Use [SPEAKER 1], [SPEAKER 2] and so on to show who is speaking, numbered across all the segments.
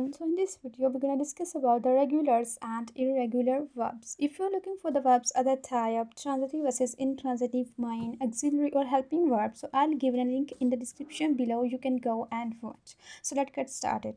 [SPEAKER 1] everyone. So in this video we're going to discuss about the regulars and irregular verbs. If you're looking for the verbs other type, transitive versus intransitive, main, auxiliary or helping verbs, so I'll give a link in the description below. You can go and watch. So let's get started.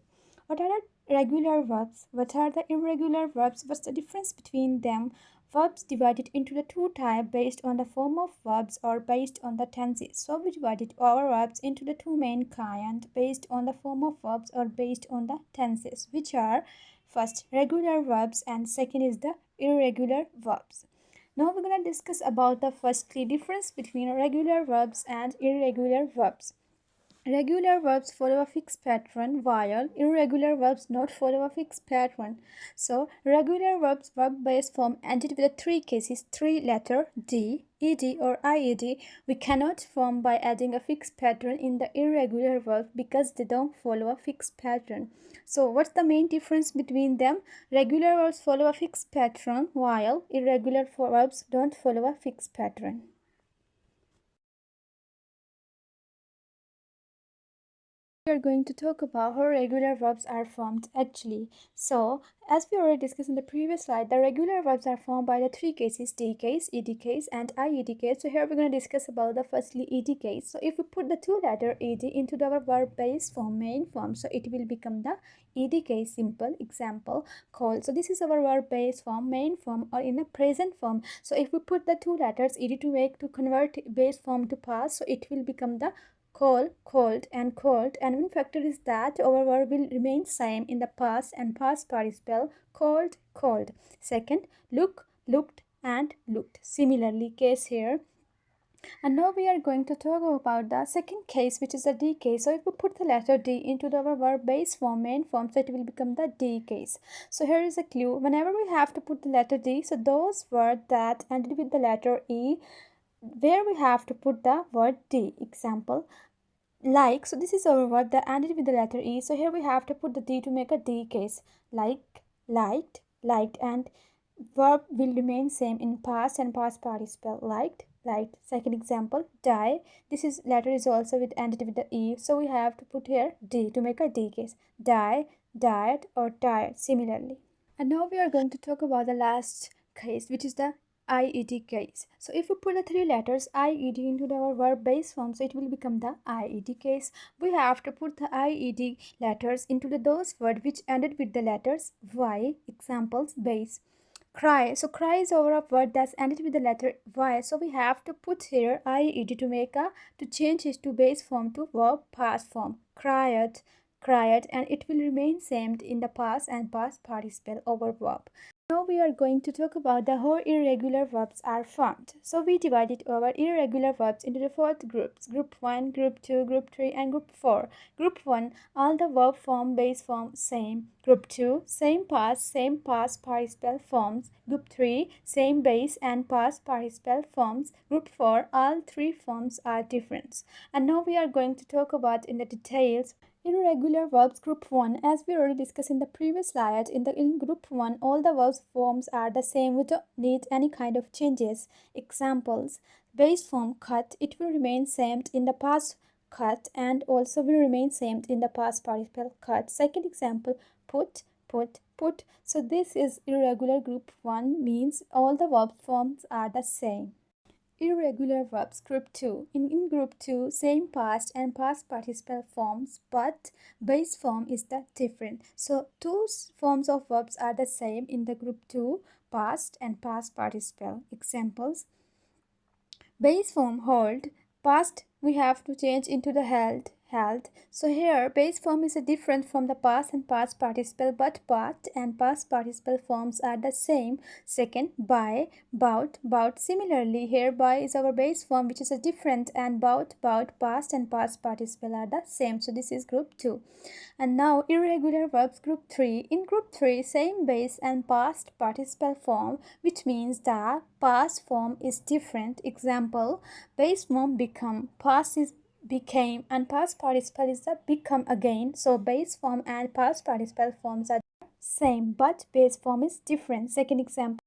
[SPEAKER 1] What are the regular verbs? What are the irregular verbs? What's the difference between them? Verbs divided into the two types based on the form of verbs or based on the tenses. So we divided our verbs into the two main kinds based on the form of verbs or based on the tenses, which are first regular verbs and second is the irregular verbs. Now we're going to discuss about the firstly difference between regular verbs and irregular verbs. Regular verbs follow a fixed pattern while irregular verbs not follow a fixed pattern. So regular verbs verb base form ended with the three cases, three letter D, ed or ied. We cannot form by adding a fixed pattern in the irregular verbs because they don't follow a fixed pattern. So what's the main difference between them? Regular verbs follow a fixed pattern while irregular verbs don't follow a fixed pattern. We are going to talk about how regular verbs are formed actually. So, as we already discussed in the previous slide, the regular verbs are formed by the three cases, D case, ed case and ied case. So here we're going to discuss about the firstly ed case. So if we put the two letter ed into our verb base form, main form, so it will become the ed case. Simple example, call. So this is our verb base form, main form or in a present form. So if we put the two letters ed to convert base form to past, so it will become the call, called and called, and one factor is that our verb will remain same in the past and past participle, called, called. Second, look, looked and looked. Similarly case here. And now we are going to talk about the second case, which is the D case. So if we put the letter D into our verb base form, main form, so it will become the D case. So here is a clue. Whenever we have to put the letter D, so those words that ended with the letter E, where we have to put the word D. Example, like. So this is our verb that ended with the letter E. So here we have to put the D to make a D case. Like, liked, liked, and verb will remain same in past and past participle. Liked, liked. Second example, die. This is letter is also with ended with the E. So we have to put here D to make a D case. Die, died, or tired. Similarly. And now we are going to talk about the last case, which is the IED case. So if we put the three letters IED into our verb base form, so it will become the IED case. We have to put the IED letters into those words which ended with the letters Y. Examples, base. Cry. So cry is our word that's ended with the letter Y. So we have to put here IED to change it to base form to verb past form. Cried, cried, and it will remain same in the past and past participle over verb. Now we are going to talk about the how irregular verbs are formed. So we divided our irregular verbs into the four groups. Group 1, Group 2, Group 3 and Group 4. Group 1, all the verb form, base form same. Group 2, same past participle forms. Group 3, same base and past participle forms. Group 4, all three forms are different. And now we are going to talk about in the details. Irregular verbs group 1, as we already discussed in the previous slide, in group 1 all the verbs forms are the same. We don't need any kind of changes. Examples, base form cut, it will remain same in the past cut and also will remain same in the past participle cut. Second example, put, put. So this is irregular group 1, means all the verb forms are the same. Irregular verbs group 2. In group 2, same past and past participle forms, but base form is the different. So two forms of verbs are the same in the group 2, past and past participle. Examples, base form hold, past we have to change into the held. So here base form is different from the past and past participle, but past and past participle forms are the same. Second, by, bought. Similarly here by is our base form which is different, and bought, past and past participle are the same. So this is group 2. And now irregular verbs group 3. In group 3, same base and past participle form, which means the past form is different. Example, base form become, past is became, and past participle is the become again. So base form and past participle forms are same, but base form is different. Second example,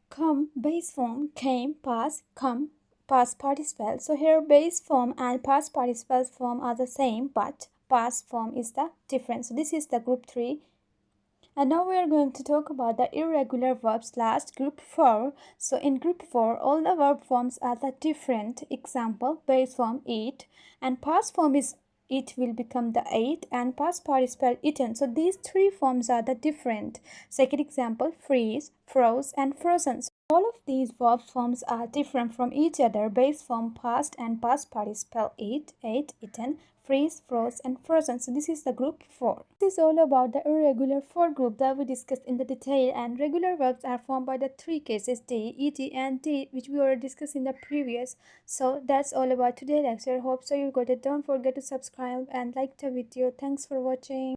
[SPEAKER 1] come, base form came, past come, past participle. So here base form and past participle form are the same, but past form is the difference. So this is the group 3 And now we are going to talk about the irregular verbs last, group 4. So in group 4, all the verb forms are the different. Example, base form eat, and past form is it will become the ate, and past participle eaten. So these three forms are the different. Second example, freeze, froze, and frozen. So all of these verb forms are different from each other. Base form past and past participle eat, ate, eaten, freeze, froze, and frozen. So this is the group 4. This is all about the irregular 4 group that we discussed in the detail, and regular verbs are formed by the three cases d, ed, and d, which we already discussed in the previous. So that's all about today's lecture. Hope so you got it. Don't forget to subscribe and like the video. Thanks for watching.